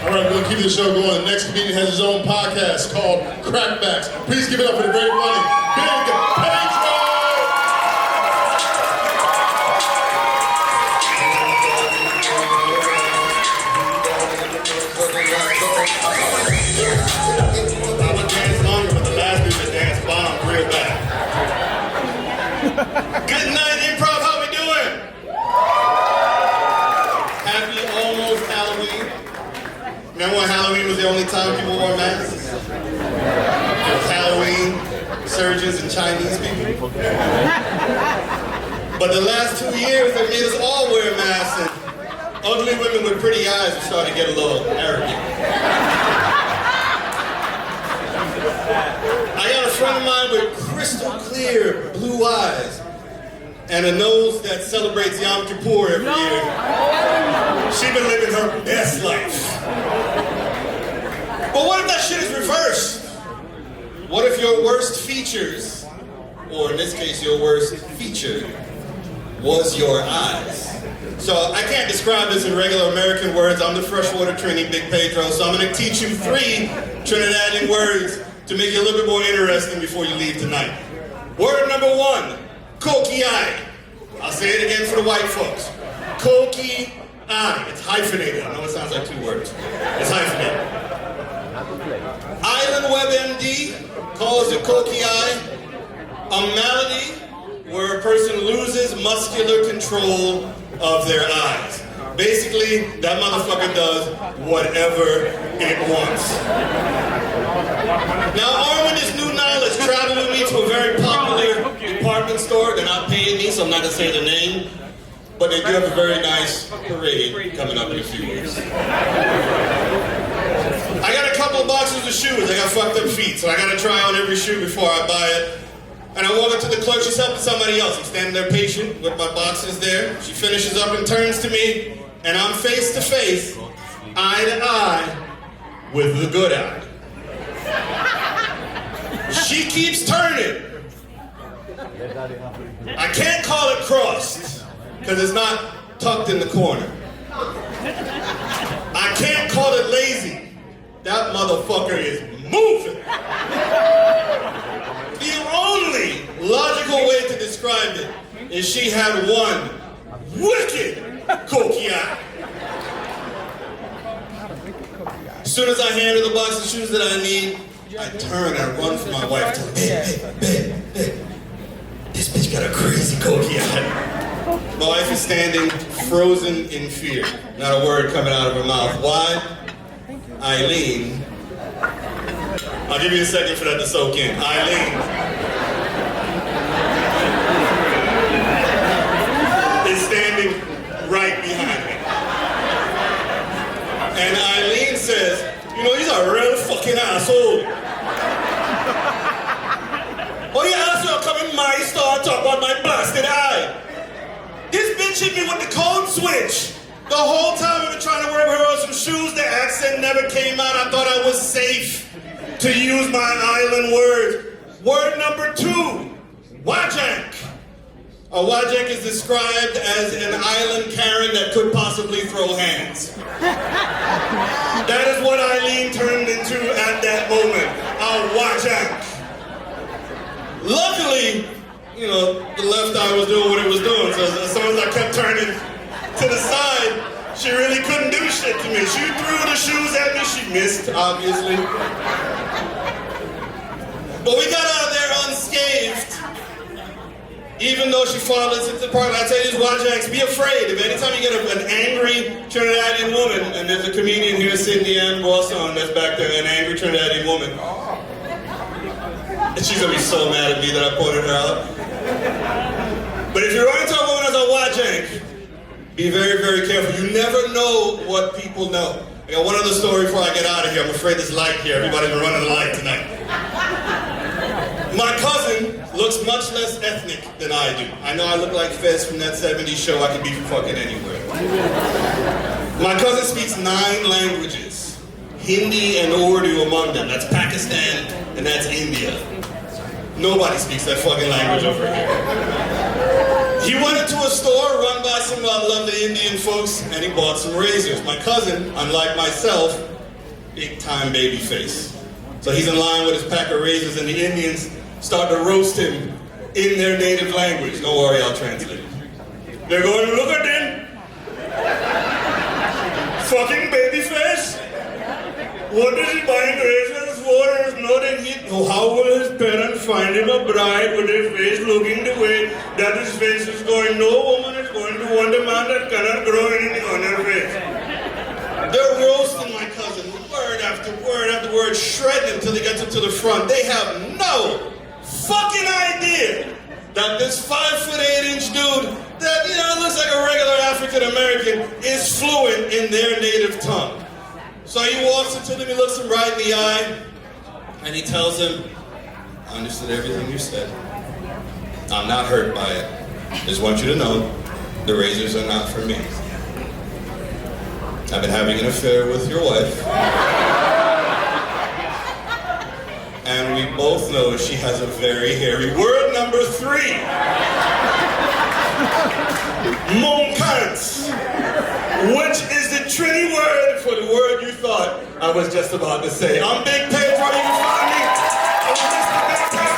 All right, we're going to keep the show going. The next comedian has his own podcast called Crackbacks. Please give it up for the great funny Big Pedro! I would dance longer, but the last dude that danced bombed real bad. Good night, improv. How we doing? Happy almost Halloween. Remember when Halloween was the only time people wore masks? It was Halloween, surgeons, and Chinese people. But the last 2 years, they made us all wear masks, and ugly women with pretty eyes are starting to get a little arrogant. I got a friend of mine with crystal clear blue eyes and a nose that celebrates Yom Kippur every year. She's been living her best life. But what if that shit is reversed? What if your worst features, or in this case your worst feature, was your eyes? So I can't describe this in regular American words. I'm the freshwater Trini, Big Pedro, so I'm going to teach you 3 Trinidadian words to make it a little bit more interesting before you leave tonight. Word number 1, koki-ai. I'll say it again for the white folks. Koki-ai. It's hyphenated. I know it sounds like 2 words. It's hyphenated. Island WebMD calls it koki-ai a malady where a person loses muscular control of their eyes. Basically, that motherfucker does whatever it wants. Now, armed with this new knowledge, travel with me to a very popular department store. They're not paying me, so I'm not going to say the name, but they do have a very nice parade coming up in a few weeks. I got a couple of boxes of shoes. I got fucked up feet, so I got to try on every shoe before I buy it. And I walk up to the clerk, she's helping somebody else. I'm standing there patient with my boxes there. She finishes up and turns to me, and I'm face to face, eye to eye, with the good eye. She keeps turning. I can't call it crossed, because it's not tucked in the corner. I can't call it lazy. That motherfucker is moving. The only logical way to describe it is she had one wicked koki-ai. As soon as I hand her the box of shoes that I need, I turn and run for my wife. Tell her, babe, this bitch got a crazy koki-ai. My wife is standing frozen in fear. Not a word coming out of her mouth. Why? Eileen. I'll give you a second for that to soak in. Eileen is standing right behind me. And Eileen says, you know, he's a real fucking asshole. Oh, you asshole come in my store and talk about my blasted eye. This bitch hit me with the code switch. The whole time we were trying to work her on some shoes, the accent never came out. I thought I was safe to use my island word. Word number 2, wajak. A wajak is described as an island Karen that could possibly throw hands. That is what Eileen turned into at that moment, a wajak. Luckily, you know, the left eye was doing what it was doing, so as soon as I kept turning to the side, she really couldn't do shit to me. She threw the shoes at me, she missed, obviously. But we got out of there unscathed, even though she followed us into the park. I tell you this, wajaks, be afraid. If anytime you get an angry Trinidadian woman, and there's a comedian here, Cindy Ann Bosson, that's back there, an angry Trinidadian woman. And she's gonna be so mad at me that I pointed her out. But if you run into a woman as a wajak, be very, very careful. You never know what people know. I got one other story before I get out of here. I'm afraid there's light here. Everybody's been running the light tonight. My cousin looks much less ethnic than I do. I know I look like Fez from that 70s show. I could be fucking anywhere. My cousin speaks 9 languages. Hindi and Urdu among them. That's Pakistan and that's India. Nobody speaks that fucking language over here. He went into a store run by some lovely Indian folks and he bought some razors. My cousin, unlike myself, big time baby face. So he's in line with his pack of razors and the Indians start to roast him in their native language. Don't worry, I'll translate it. They're going, look at them. Fucking baby face. What is he buying razors for? There's nothing he... How will his parents find him a bride with his face looking the way that his face is going? No woman is going to want a man that cannot grow anything on her face. They're roasting my cousin, word after word after word, shredding until he gets up to the front. They have no fucking idea that this 5'8" dude that, looks like a regular African American is fluent in their native tongue. So he walks up to them, he looks him right in the eye, and he tells him, I understood everything you said. I'm not hurt by it. Just want you to know, the razors are not for me. I've been having an affair with your wife. And we both know she has a very hairy word. Number 3. Mon cants. Which is the Trini word for the word you thought I was just about to say. I'm Big Pedro, you can find me. I'm Mr. Big Pedro.